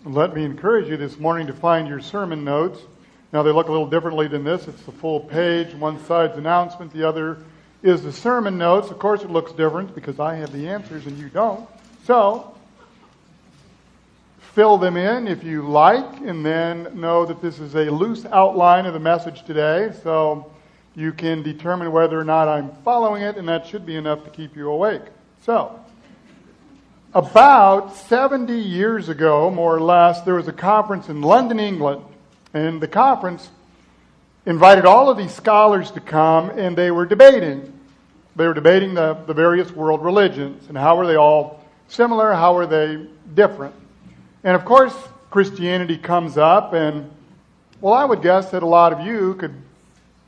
Let me encourage you this morning to find your sermon notes. Now, they look a little differently than this. It's the full page. One side's announcement, the other is the sermon notes. Of course, it looks different because I have the answers and you don't. So, fill them in if you like, and then know that this is a loose outline of the message today, so you can determine whether or not I'm following it, and that should be enough to keep you awake. So, about 70 years ago, more or less, there was a conference in London, England. And the conference invited all of these scholars to come, and they were debating. They were debating the various world religions, and how were they all similar, how were they different. And of course, Christianity comes up, and, well, I would guess that a lot of you could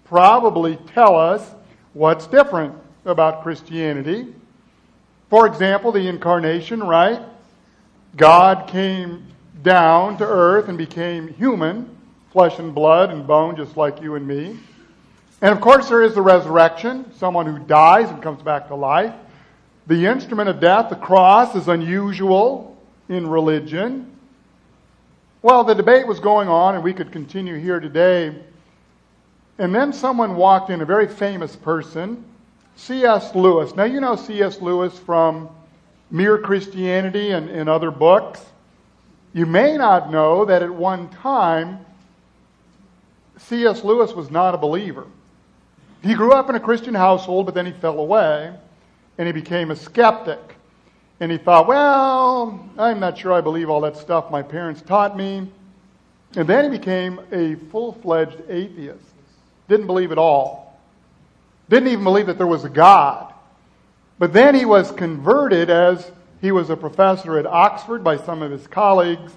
probably tell us what's different about Christianity. For example, the incarnation, right? God came down to earth and became human, flesh and blood and bone, just like you and me. And of course, there is the resurrection, someone who dies and comes back to life. The instrument of death, the cross, is unusual in religion. Well, the debate was going on, and we could continue here today. And then someone walked in, a very famous person, C.S. Lewis. Now, you know C.S. Lewis from Mere Christianity and other books. You may not know that at one time, C.S. Lewis was not a believer. He grew up in a Christian household, but then he fell away, and he became a skeptic. And he thought, well, I'm not sure I believe all that stuff my parents taught me. And then he became a full-fledged atheist. Didn't believe at all. Didn't even believe that there was a God. But then he was converted as he was a professor at Oxford by some of his colleagues.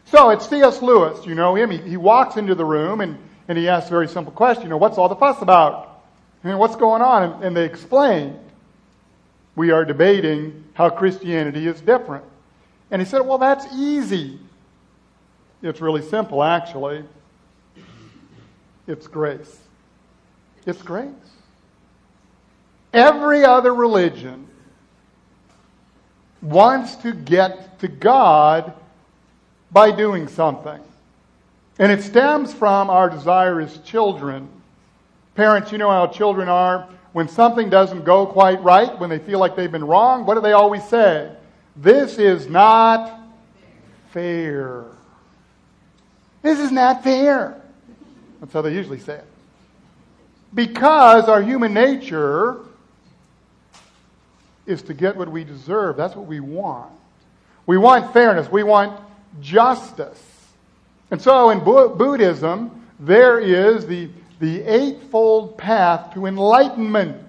So it's C.S. Lewis, you know him. He walks into the room and he asks a very simple question, what's all the fuss about? What's going on? And they explain, we are debating how Christianity is different. And he said, well, that's easy. It's really simple, actually. It's grace. It's grace. Every other religion wants to get to God by doing something. And it stems from our desire as children. Parents, you know how children are. When something doesn't go quite right, when they feel like they've been wrong, what do they always say? This is not fair. This is not fair. That's how they usually say it. Because our human nature is to get what we deserve. That's what we want. We want fairness. We want justice. And so in Buddhism, there is the eightfold path to enlightenment.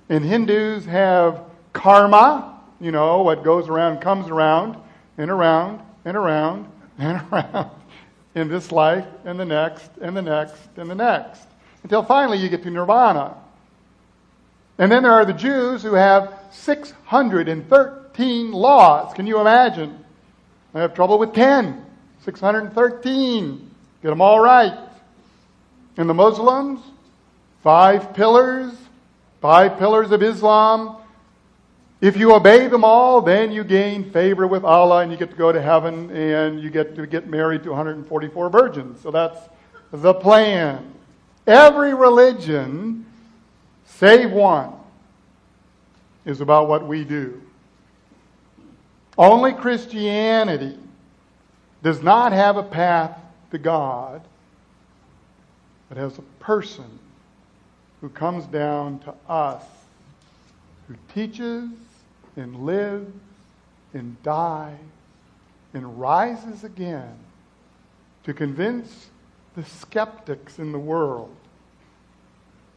And Hindus have karma, what goes around comes around, and around, and around, and around, in this life, and the next, and the next, and the next, until finally you get to nirvana. And then there are the Jews who have 613 laws. Can you imagine? I have trouble with 10. 613. Get them all right. And the Muslims, 5 pillars of Islam. If you obey them all, then you gain favor with Allah and you get to go to heaven and you get to get married to 144 virgins. So that's the plan. Every religion, save one, is about what we do. Only Christianity does not have a path to God, but has a person who comes down to us, who teaches and lives and dies and rises again to convince the skeptics in the world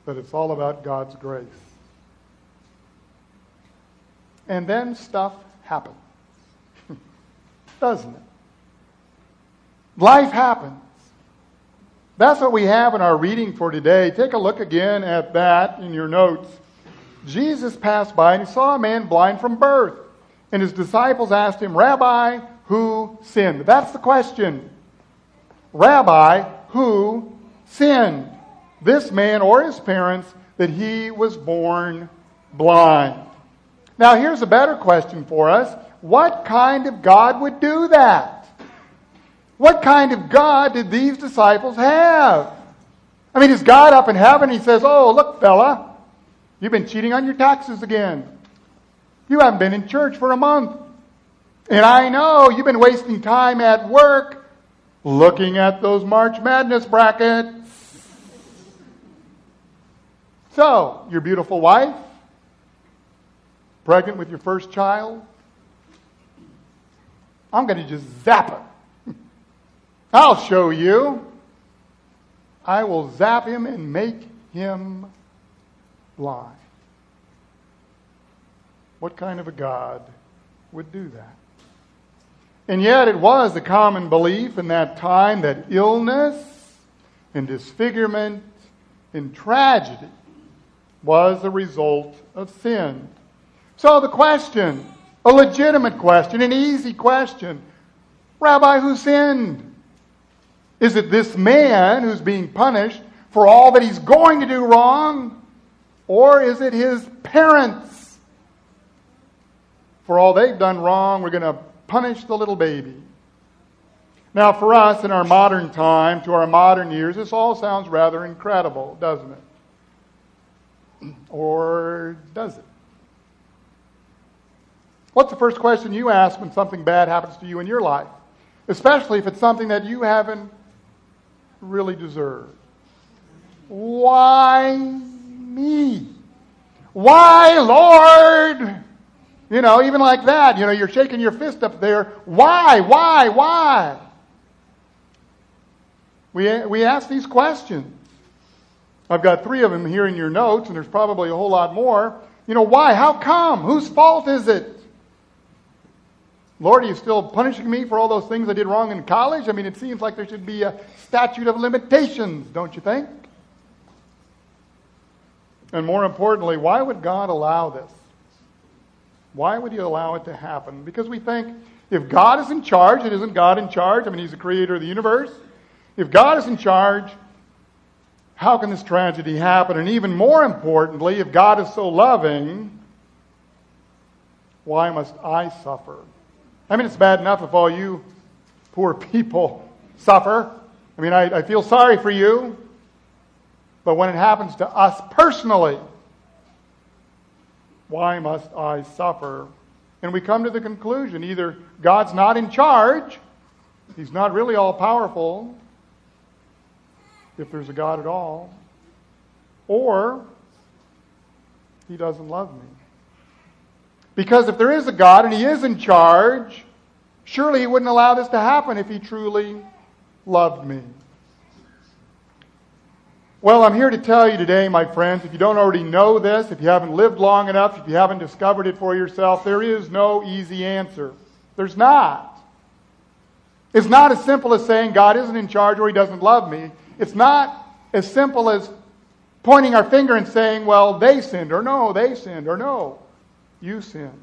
that it's all about God's grace. And then stuff happens, doesn't it? Life happens. That's what we have in our reading for today. Take a look again at that in your notes. Jesus passed by and he saw a man blind from birth. And his disciples asked him, Rabbi, who sinned? That's the question. Rabbi, who sinned? This man or his parents, that he was born blind? Now here's a better question for us. What kind of God would do that? What kind of God did these disciples have? I mean, is God up in heaven? He says, oh, look, fella, you've been cheating on your taxes again. You haven't been in church for a month. And I know you've been wasting time at work looking at those March Madness brackets. So, your beautiful wife, pregnant with your first child, I'm going to just zap it. I'll show you. I will zap him and make him blind. What kind of a God would do that? And yet it was a common belief in that time that illness and disfigurement and tragedy was a result of sin. So the question, a legitimate question, an easy question, Rabbi, who sinned? Is it this man who's being punished for all that he's going to do wrong? Or is it his parents? For all they've done wrong, we're going to punish the little baby. Now, for us in our modern time, to our modern years, this all sounds rather incredible, doesn't it? Or does it? What's the first question you ask when something bad happens to you in your life? Especially if it's something that you haven't really deserved. Why me? Why, Lord? You know, even like that, you know, you're shaking your fist up there. Why? We ask these questions. I've got 3 of them here in your notes, and there's probably a whole lot more. You know, why? How come? Whose fault is it? Lord, are you still punishing me for all those things I did wrong in college? I mean, it seems like there should be a statute of limitations, don't you think? And more importantly, why would God allow this? Why would he allow it to happen? Because we think, if God is in charge, and isn't God in charge? I mean, he's the creator of the universe. If God is in charge, how can this tragedy happen? And even more importantly, if God is so loving, why must I suffer? I mean, it's bad enough if all you poor people suffer. I mean, I feel sorry for you. But when it happens to us personally, why must I suffer? And we come to the conclusion, either God's not in charge, he's not really all-powerful, if there's a God at all, or he doesn't love me. Because if there is a God and he is in charge, surely he wouldn't allow this to happen if he truly loved me. Well, I'm here to tell you today, my friends, if you don't already know this, if you haven't lived long enough, if you haven't discovered it for yourself, there is no easy answer. There's not. It's not as simple as saying God isn't in charge or he doesn't love me. It's not as simple as pointing our finger and saying, well, they sinned, or no, they sinned, or no, you sinned.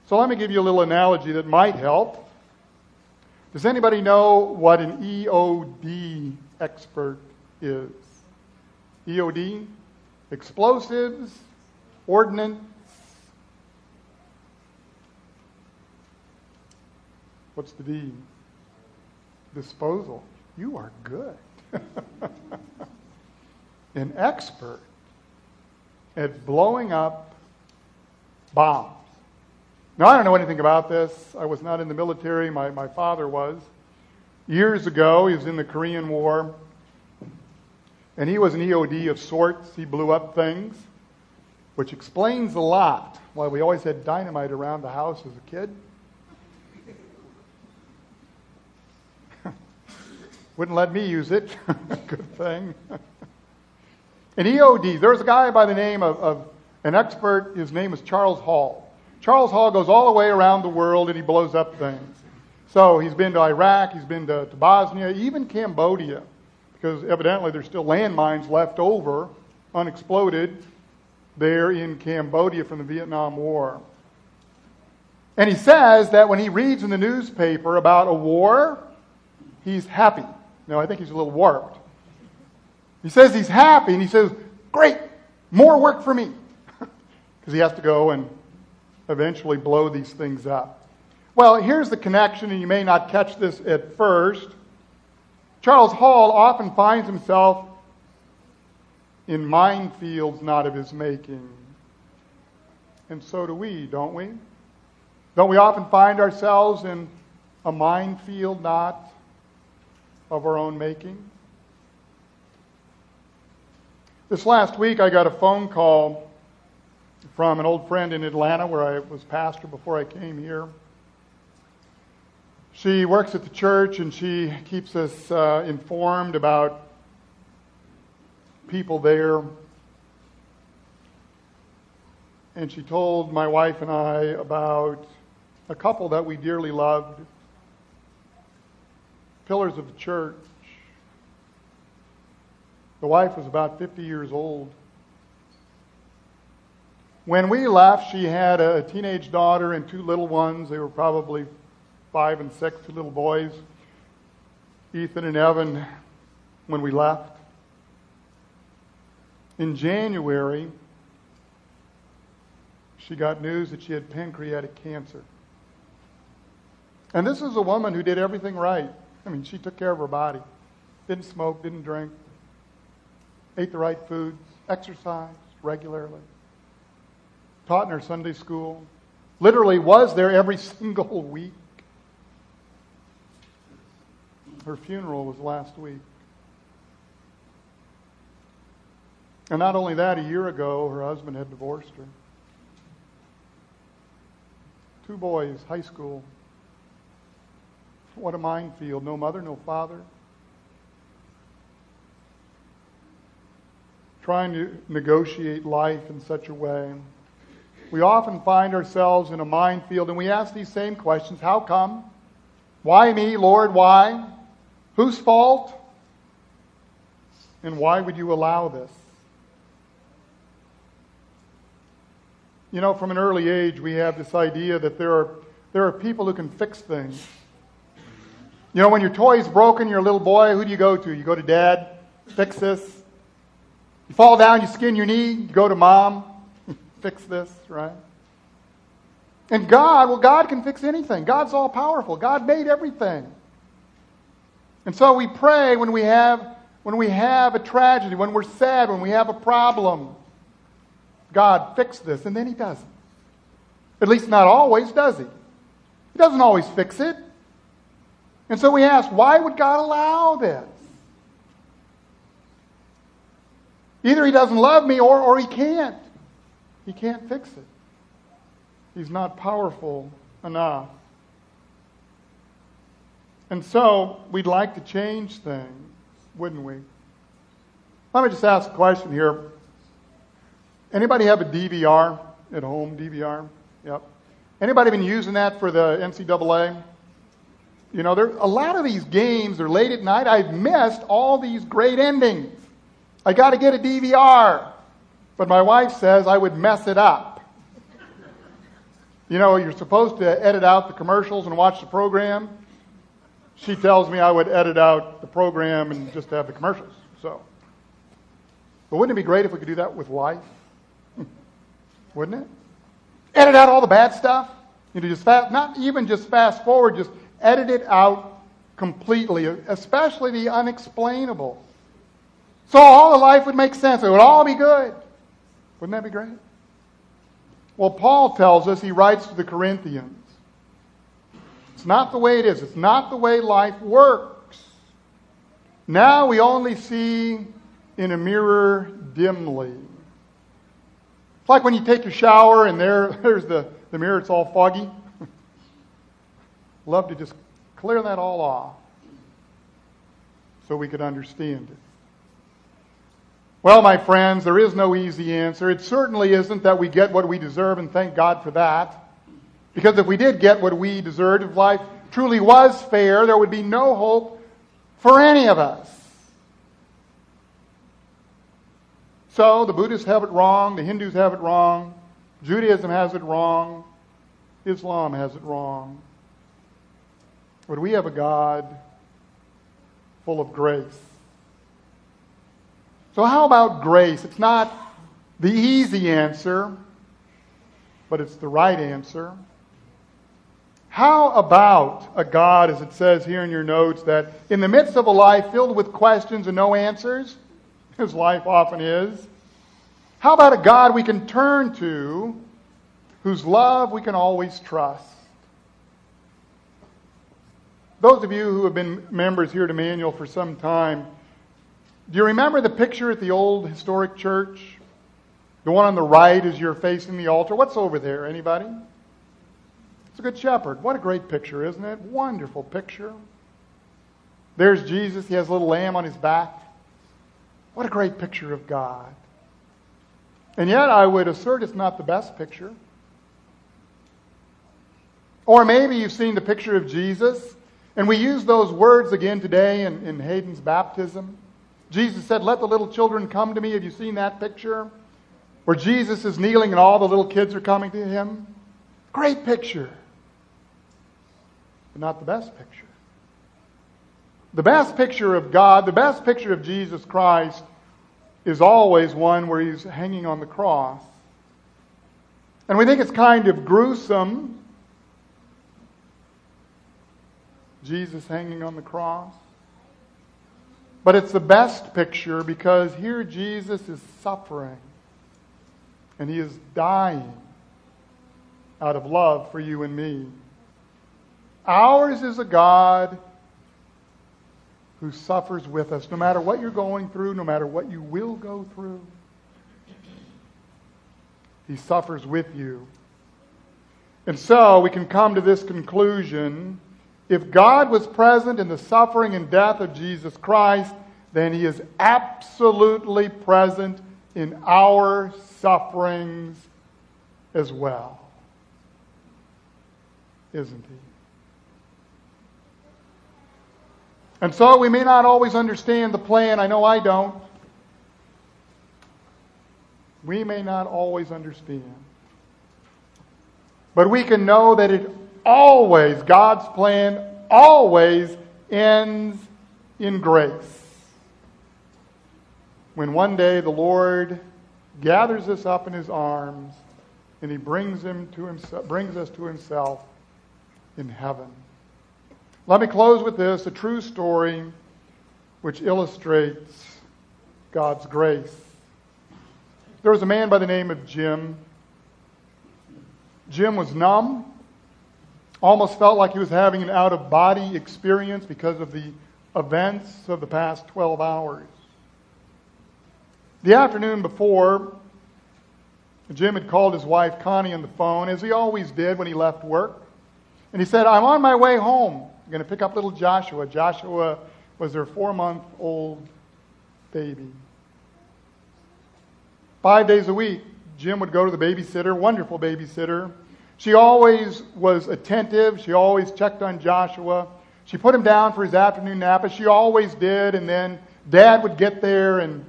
So let me give you a little analogy that might help. Does anybody know what an EOD expert is? EOD? Explosives, ordnance. What's the D? Disposal. You are good. An expert at blowing up bombs. Now, I don't know anything about this. I was not in the military. My father was. Years ago, he was in the Korean War, and he was an EOD of sorts. He blew up things, which explains a lot why we always had dynamite around the house as a kid. Wouldn't let me use it. Good thing. An EOD, there's a guy by the name of an expert. His name is Charles Hall. Charles Hall goes all the way around the world and he blows up things. So he's been to Iraq, he's been to Bosnia, even Cambodia, because evidently there's still landmines left over, unexploded, there in Cambodia from the Vietnam War. And he says that when he reads in the newspaper about a war, he's happy. No, I think he's a little warped. He says he's happy, and he says, great, more work for me. Because he has to go and eventually blow these things up. Well, here's the connection, and you may not catch this at first. Charles Hall often finds himself in minefields not of his making. And so do we, don't we? Don't we often find ourselves in a minefield not of our own making? This last week I got a phone call from an old friend in Atlanta where I was pastor before I came here. She works at the church and she keeps us informed about people there. And she told my wife and I about a couple that we dearly loved, pillars of the church. The wife was about 50 years old. When we left, she had a teenage daughter and two little ones. They were probably 5 and 6, two little boys, Ethan and Evan, when we left. In January, she got news that she had pancreatic cancer. And this is a woman who did everything right. I mean, she took care of her body. Didn't smoke, didn't drink, ate the right foods, exercised regularly, taught in her Sunday school, literally was there every single week. Her funeral was last week. And not only that, a year ago, her husband had divorced her. 2 boys, high school. What a minefield. No mother, no father. Trying to negotiate life in such a way. We often find ourselves in a minefield and we ask these same questions. How come? Why me, Lord? Why? Whose fault? And why would you allow this? You know, from an early age, we have this idea that there are people who can fix things. You know, when your toy's broken, you're a little boy, who do you go to? You go to Dad, fix this. You fall down, you skin your knee, you go to Mom, fix this, right? And God can fix anything. God's all powerful. God made everything. And so we pray when we have a tragedy, when we're sad, when we have a problem. God, fix this. And then He doesn't. At least not always, does He? He doesn't always fix it. And so we ask, why would God allow this? Either He doesn't love me or He can't. He can't fix it. He's not powerful enough. And so we'd like to change things, wouldn't we? Let me just ask a question here. Anybody have a DVR at home? DVR? Yep. Anybody been using that for the NCAA? You know, there a lot of these games are late at night. I've missed all these great endings. I got to get a DVR. But my wife says I would mess it up. You know, you're supposed to edit out the commercials and watch the program. She tells me I would edit out the program and just have the commercials. So, but wouldn't it be great if we could do that with life? Wouldn't it? Edit out all the bad stuff. You know, not even just fast forward, just edit it out completely, especially the unexplainable. So all of life would make sense. It would all be good. Wouldn't that be great? Well, Paul tells us, he writes to the Corinthians, it's not the way it is. It's not the way life works. Now we only see in a mirror dimly. It's like when you take your shower and there's the mirror, it's all foggy. Love to just clear that all off so we could understand it. Well, my friends, there is no easy answer. It certainly isn't that we get what we deserve, and thank God for that. Because if we did get what we deserved, if life truly was fair, there would be no hope for any of us. So the Buddhists have it wrong, the Hindus have it wrong, Judaism has it wrong, Islam has it wrong. But we have a God full of grace. So how about grace? It's not the easy answer, but it's the right answer. How about a God, as it says here in your notes, that in the midst of a life filled with questions and no answers, as life often is, how about a God we can turn to, whose love we can always trust? Those of you who have been members here at Emmanuel for some time, do you remember the picture at the old historic church? The one on the right as you're facing the altar. What's over there? Anybody? It's a good shepherd. What a great picture, isn't it? Wonderful picture. There's Jesus. He has a little lamb on his back. What a great picture of God. And yet I would assert it's not the best picture. Or maybe you've seen the picture of Jesus, and we use those words again today in Hayden's baptism. Jesus said, "Let the little children come to me." Have you seen that picture? Where Jesus is kneeling and all the little kids are coming to him. Great picture. But not the best picture. The best picture of God, the best picture of Jesus Christ, is always one where he's hanging on the cross. And we think it's kind of gruesome, Jesus hanging on the cross. But it's the best picture because here Jesus is suffering. And he is dying out of love for you and me. Ours is a God who suffers with us, no matter what you're going through, no matter what you will go through. He suffers with you. And so we can come to this conclusion: if God was present in the suffering and death of Jesus Christ, then he is absolutely present in our sufferings as well. Isn't he? And so we may not always understand the plan. I know I don't. We may not always understand. But we can know that it always, God's plan always ends in grace. When one day the Lord gathers us up in his arms and he brings us to himself in heaven. Let me close with this, a true story which illustrates God's grace. There was a man by the name of Jim. Jim was numb, almost felt like he was having an out-of-body experience because of the events of the past 12 hours. The afternoon before, Jim had called his wife Connie on the phone, as he always did when he left work. And he said, "I'm on my way home. I'm going to pick up little Joshua." Joshua was their 4-month-old baby. 5 days a week, Jim would go to the babysitter, wonderful babysitter. She always was attentive. She always checked on Joshua. She put him down for his afternoon nap, as she always did, and then Dad would get there and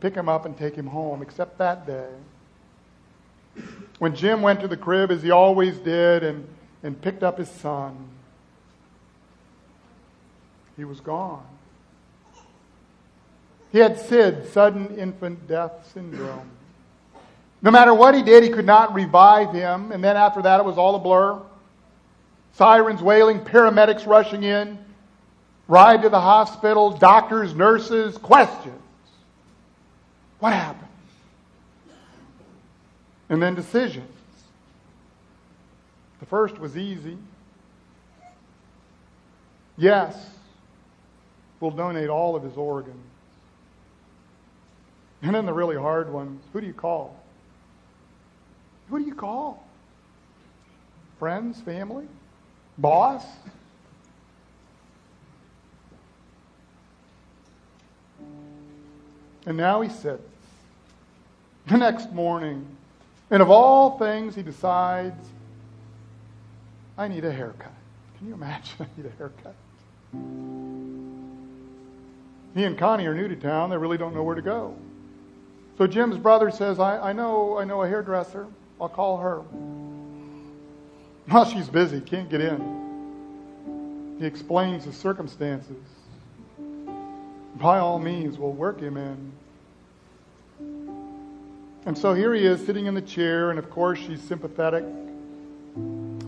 pick him up and take him home, except that day. When Jim went to the crib, as he always did, and picked up his son, he was gone. He had SID, sudden infant death syndrome. No matter what he did, he could not revive him. And then after that, it was all a blur. Sirens wailing, paramedics rushing in, ride to the hospital, doctors, nurses, questions. What happened? And then decisions. The first was easy. Yes, we'll donate all of his organs. And then the really hard ones, who do you call? Who do you call? Friends, family, boss? And now he sits the next morning, and of all things he decides, I need a haircut. Can you imagine? I need a haircut. He and Connie are new to town. They really don't know where to go. So Jim's brother says, I know a hairdresser. I'll call her. Well, she's busy. Can't get in. He explains the circumstances. By all means, we'll work him in. And so here he is sitting in the chair, and of course she's sympathetic.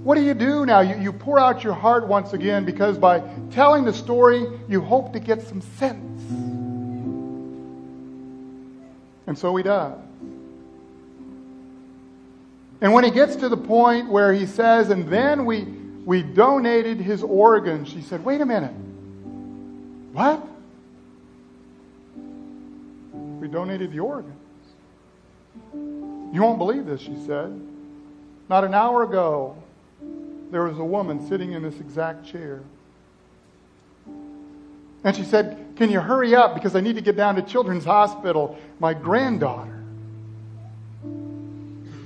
What do now? You pour out your heart once again, because by telling the story, you hope to get some sense. And so he does. And when he gets to the point where he says, and then we donated his organs, she said, wait a minute. What? We donated the organs. You won't believe this, she said. Not an hour ago, there was a woman sitting in this exact chair. And she said, can you hurry up, because I need to get down to Children's Hospital. My granddaughter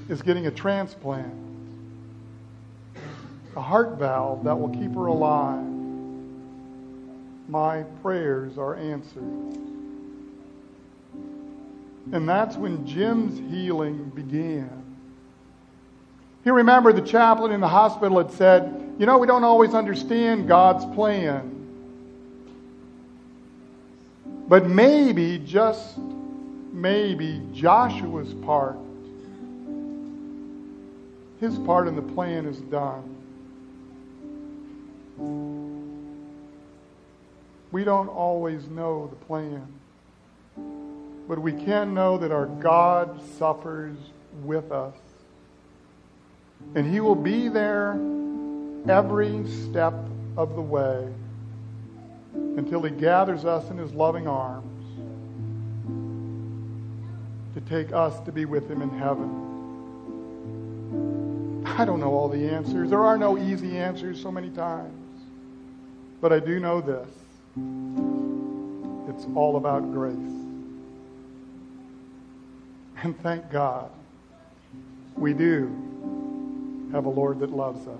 is getting a transplant, a heart valve that will keep her alive. My prayers are answered. And that's when Jim's healing began. He remembered the chaplain in the hospital had said, we don't always understand God's plan. But maybe, just maybe, Joshua's part, his part in the plan is done. We don't always know the plan, but we can know that our God suffers with us. And He will be there every step of the way until He gathers us in His loving arms to take us to be with Him in heaven. I don't know all the answers. There are no easy answers so many times. But I do know this. It's all about grace. And thank God we do have a Lord that loves us.